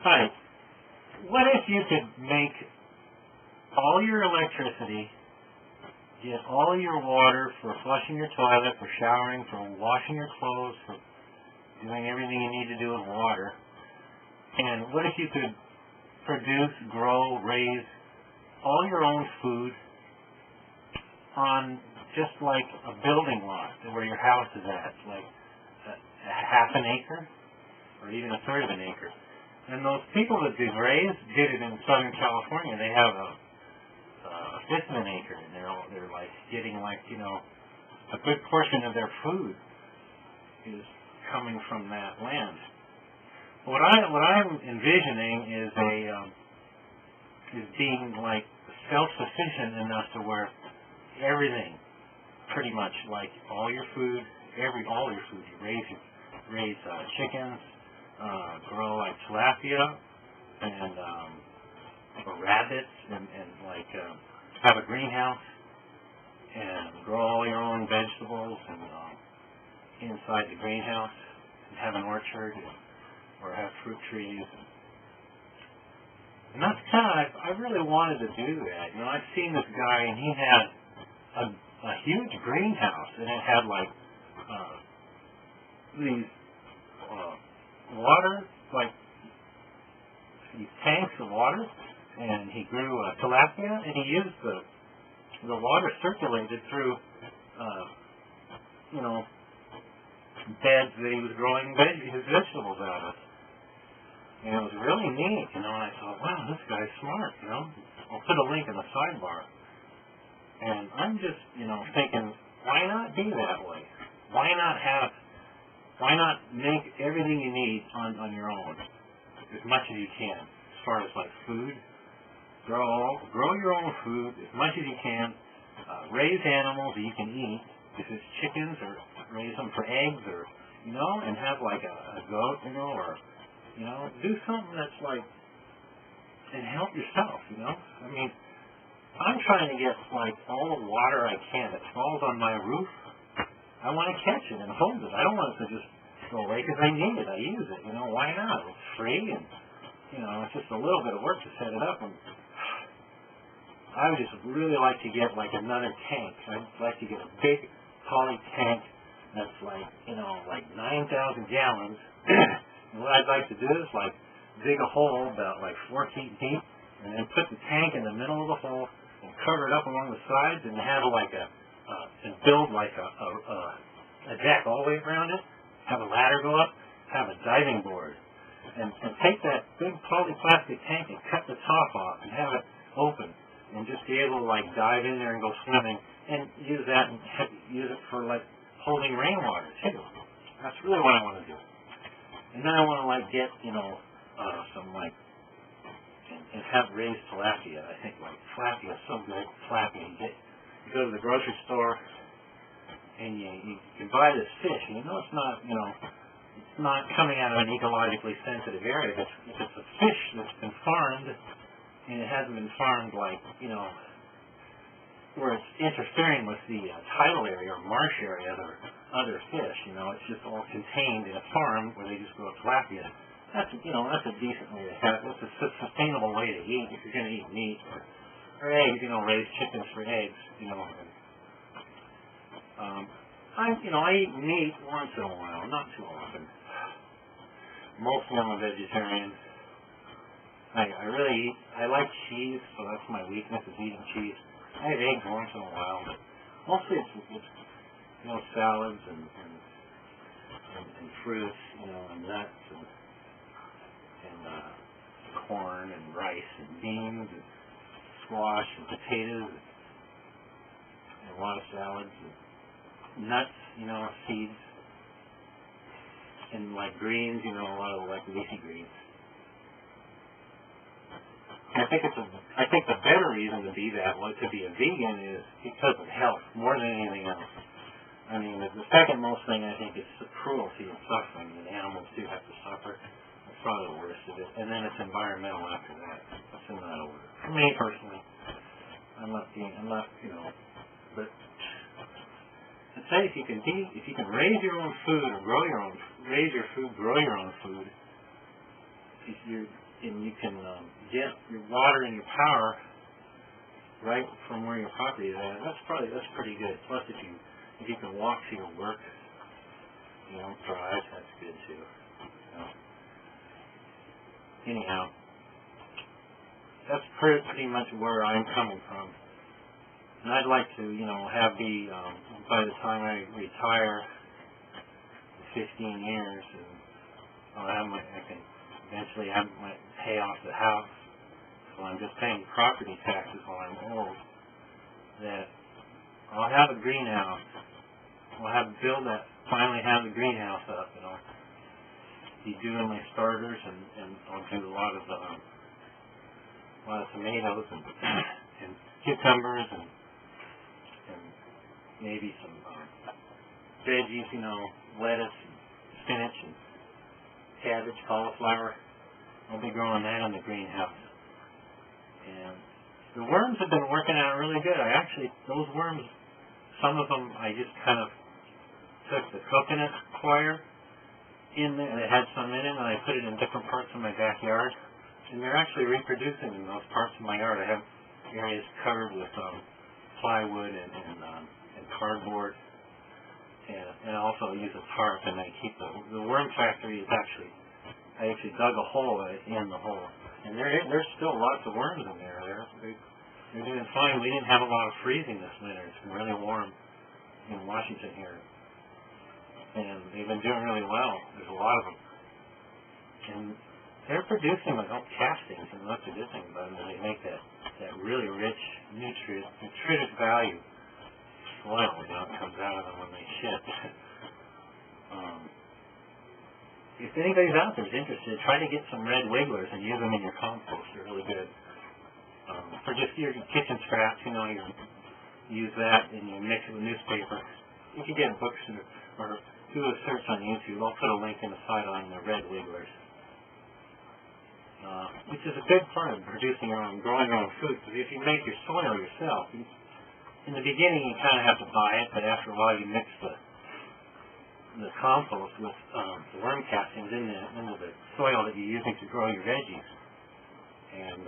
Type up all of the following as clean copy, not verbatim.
Hi. What if you could make all your electricity, get all your water for flushing your toilet, for showering, for washing your clothes, for doing everything you need to do with water, and what if you could produce, grow, raise all your own food on just like a building lot where your house is at, like a half an acre or even a third of an acre. And those people that did it in Southern California. They have a fifth of an acre, and they're like getting like, you know, a good portion of their food is coming from that land. What I'm envisioning is being like self-sufficient enough to where everything, pretty much like all your food, you raise chickens, grow like tilapia and rabbits, and like have a greenhouse and grow all your own vegetables and inside the greenhouse, and have an orchard or have fruit trees. And that's kind of, I really wanted to do that. You know, I've seen this guy, and he had a huge greenhouse, and it had like these water, like these tanks of water, and he grew tilapia, and he used the water circulated through you know, beds that he was growing his vegetables out of. And it was really neat, you know, and I thought, wow, this guy's smart, you know. I'll put a link in the sidebar. And I'm just, you know, thinking, why not be that way? Why not make everything you need on your own, as much as you can, as far as like food, grow your own food as much as you can, raise animals that you can eat, if it's chickens, or raise them for eggs, or, you know, and have like a goat, you know, or, you know, do something that's like, and help yourself, you know. I mean, I'm trying to get like all the water I can that falls on my roof. I want to catch it and hold it. I don't want it to just go away because I need it. I use it, you know. Why not? It's free, and, you know, it's just a little bit of work to set it up. And I would just really like to get like another tank. I'd like to get a big poly tank that's like, you know, like 9,000 gallons. And what I'd like to do is like dig a hole about like 4 feet deep, and then put the tank in the middle of the hole and cover it up along the sides, and have like and build like a deck all the way around it, have a ladder go up, have a diving board, and take that big polyplastic tank and cut the top off and have it open, and just be able to like dive in there and go swimming, and use that and use it for like holding rainwater too. That's really what I want to do. And then I want to like get, you know, some like, and have raised tilapia. I think like tilapia is so good. Tilapia, you go to the grocery store and you can buy this fish, and you know it's not, you know, it's not coming out of an ecologically sensitive area. If it's a fish that's been farmed, and it hasn't been farmed like, you know, where it's interfering with the tidal area or marsh area or other fish, you know, it's just all contained in a farm where they just grow tilapia. That's, you know, that's a decent way to have it. That's a sustainable way to eat if you're going to eat meat, or eggs, you know, raise chickens for eggs, you know. I eat meat once in a while, not too often. Mostly I'm a vegetarian. I like cheese, so that's my weakness, is eating cheese. I have eggs once in a while, but mostly it's you know, salads and fruits, you know, and nuts and corn and rice and beans and squash and potatoes and a lot of salads and nuts, you know, seeds, and like greens, you know, a lot of like leafy greens. I think the better reason to be that way, to be a vegan, is because of health more than anything else. I mean, the second most thing I think is the cruelty and suffering that animals do have to suffer. That's probably the worst of it. And then it's environmental after that. That's in that order. For me personally, I'm not, you know, but I'd say if you can raise your own food or raise your food, grow your own food, and you can get your water and your power right from where your property is at. That's pretty good. Plus, if you can walk to your work, you don't drive, that's good too. Anyhow, that's pretty much where I'm coming from. And I'd like to, have by the time I retire, 15 years, and I can eventually pay off the house. So I'm just paying property taxes while I'm old. That I'll have a greenhouse. I'll finally have the greenhouse up, and I'll be doing my starters, and I'll do a lot of tomatoes and cucumbers and maybe some veggies, lettuce and spinach and cabbage, cauliflower. I'll be growing that in the greenhouse. And the worms have been working out really good. Those worms, some of them I just kind of took the coconut coir in there, and it had some in it, and I put it in different parts of my backyard. And they're actually reproducing in those parts of my yard. I have areas covered with plywood and cardboard, and I also use a tarp, and I keep the worm factory is I actually dug a hole in the hole, and there's still lots of worms in there. They're doing fine. We didn't have a lot of freezing this winter. It's been really warm in Washington here, and they've been doing really well. There's a lot of them, and they're producing castings, and that's a good thing about them. They make that really rich nutritive value soil that comes out of them when they shit. If anybody's out there is interested, try to get some red wigglers and use them in your compost. They're really good. For just your kitchen scraps, you use that and you mix it with newspaper. You can get books or do a search on YouTube. I'll put a link in the side on the red wigglers. Which is a good part of producing growing your own food. Because if you make your soil yourself, in the beginning you kind of have to buy it, but after a while you mix the compost with the worm castings into the soil that you're using to grow your veggies. And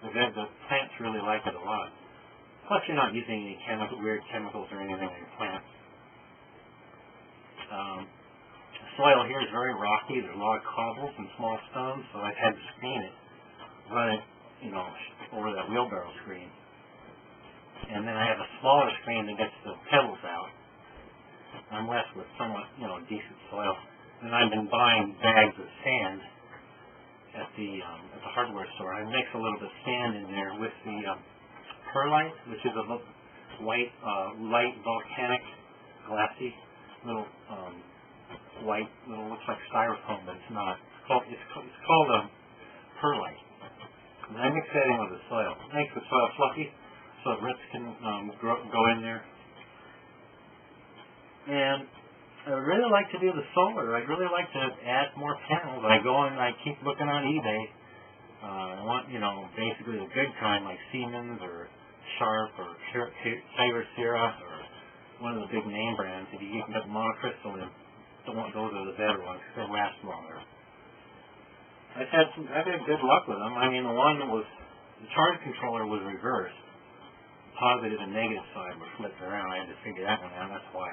the plants really like it a lot. Plus you're not using any weird chemicals or anything in your plants. The soil here is very rocky. There's a lot of cobbles and small stones, so I've had to screen it, run it, over that wheelbarrow screen. And then I have a smaller screen that gets the pebbles out. I'm left with somewhat, decent soil. And I've been buying bags of sand at the hardware store. I mix a little bit of sand in there with the perlite, which is a white, light volcanic, glassy little white, looks like styrofoam, but it's not. It's called perlite. And I mix that in with the soil. It makes the soil fluffy, so the roots can go in there. And I would really like to do the solar. I'd really like to add more panels. I go and I keep looking on eBay. I want, basically the good kind, like Siemens or Sharp or Taylor Sierra or one of the big name brands. If you can get monocrystal in, those are the better ones because they last longer. I've had good luck with them. I mean, the charge controller was reversed. Positive and negative side were flipped around. I had to figure that one out. That's why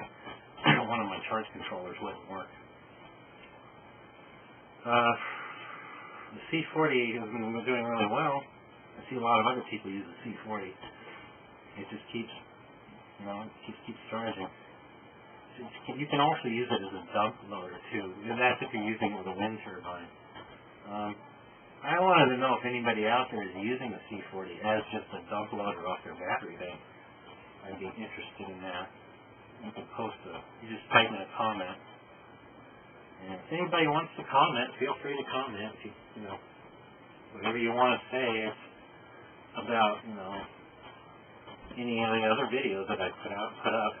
one of my charge controllers wouldn't work. The C40 has been doing really well. I see a lot of other people use the C40. It just keeps charging. You can also use it as a dump loader too. That's if you're using it with a wind turbine. I wanted to know if anybody out there is using the C40 as just a dump loader off their battery bank. I'd be interested in that. You can you just type in a comment. And if anybody wants to comment, feel free to comment. Whatever you want to say about, any of the other videos that I put up.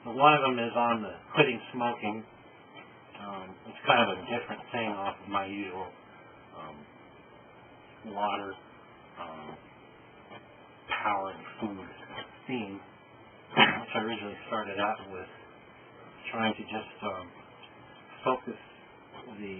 One of them is on the quitting smoking. It's kind of a different thing off of my usual water, power, and food theme, which I originally started out with trying to just focus the